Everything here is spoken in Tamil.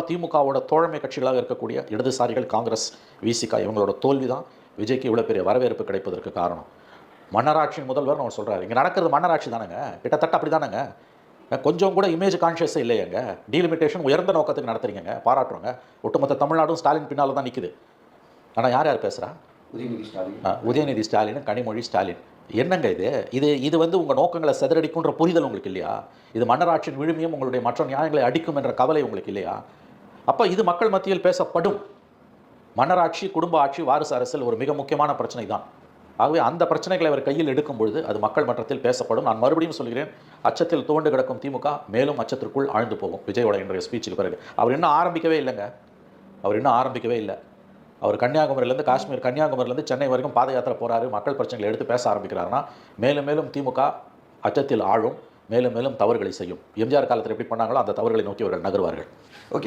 திமுகவோட தோழமை கட்சிகளாக இருக்கக்கூடிய இடதுசாரிகள், காங்கிரஸ், விசிக இவங்களோட தோல்வி தான் விஜய்க்கு இவ்வளோ பெரிய வரவேற்பு கிடைப்பதற்கு காரணம். மன்னராட்சியின் முதல்வர் அவர் சொல்கிறார், இங்கே நடக்கிறது மன்னராட்சி தானேங்க, கிட்டத்தட்ட அப்படி தானேங்க. கொஞ்சம் கூட இமேஜ் கான்ஷியஸே இல்லையங்க. டீலிமிட்டேஷன் உயர்ந்த நோக்கத்துக்கு நடத்துறீங்க, பாராட்டுறோங்க. ஒட்டுமொத்த தமிழ்நாடும் ஸ்டாலின் பின்னால் தான் நிற்குது. ஆனால் யார் யார் பேசுகிறா? உதயநிதி ஸ்டாலின், கனிமொழி ஸ்டாலின். என்னங்க இது இது இது வந்து உங்கள் நோக்கங்களை சிதறடிக்குன்ற புரிதல் உங்களுக்கு இல்லையா? இது மன்னராட்சியின் விழுமியம் உங்களுடைய மற்ற நியாயங்களை அடிக்கும் என்ற கவலை உங்களுக்கு இல்லையா? அப்போ இது மக்கள் மத்தியில் பேசப்படும். மன்னராட்சி, குடும்ப ஆட்சி, வாரிசு அரசியல் ஒரு மிக முக்கியமான பிரச்சனை தான். ஆகவே அந்த பிரச்சனைகளை அவர் கையில் எடுக்கும் பொழுது அது மக்கள் மன்றத்தில் பேசப்படும். நான் மறுபடியும் சொல்கிறேன், அச்சத்தில் துவண்டு கிடக்கும் திமுக மேலும் அச்சத்திற்குள் ஆழ்ந்து போகும். விஜயோட இன்றைய ஸ்பீச்சுக்கு பிறகு அவர் இன்னும் ஆரம்பிக்கவே இல்லைங்க. அவர் இன்னும் ஆரம்பிக்கவே இல்லை. அவர் கன்னியாகுமரியிலேருந்து காஷ்மீர், கன்னியாகுமரியிலேருந்து சென்னை வரைக்கும் பாத யாத்திரை போகிறாரு, மக்கள் பிரச்சனைகளை எடுத்து பேச ஆரம்பிக்கிறாருன்னா மேலும் மேலும் திமுக அச்சத்தில் ஆழும், மேலும் மேலும் தவறுகளை செய்யும். எம்ஜிஆர் காலத்தில் எப்படி பண்ணாங்களோ அந்த தவறுகளை நோக்கி அவர்கள் நகர்வார்கள். ஓகே.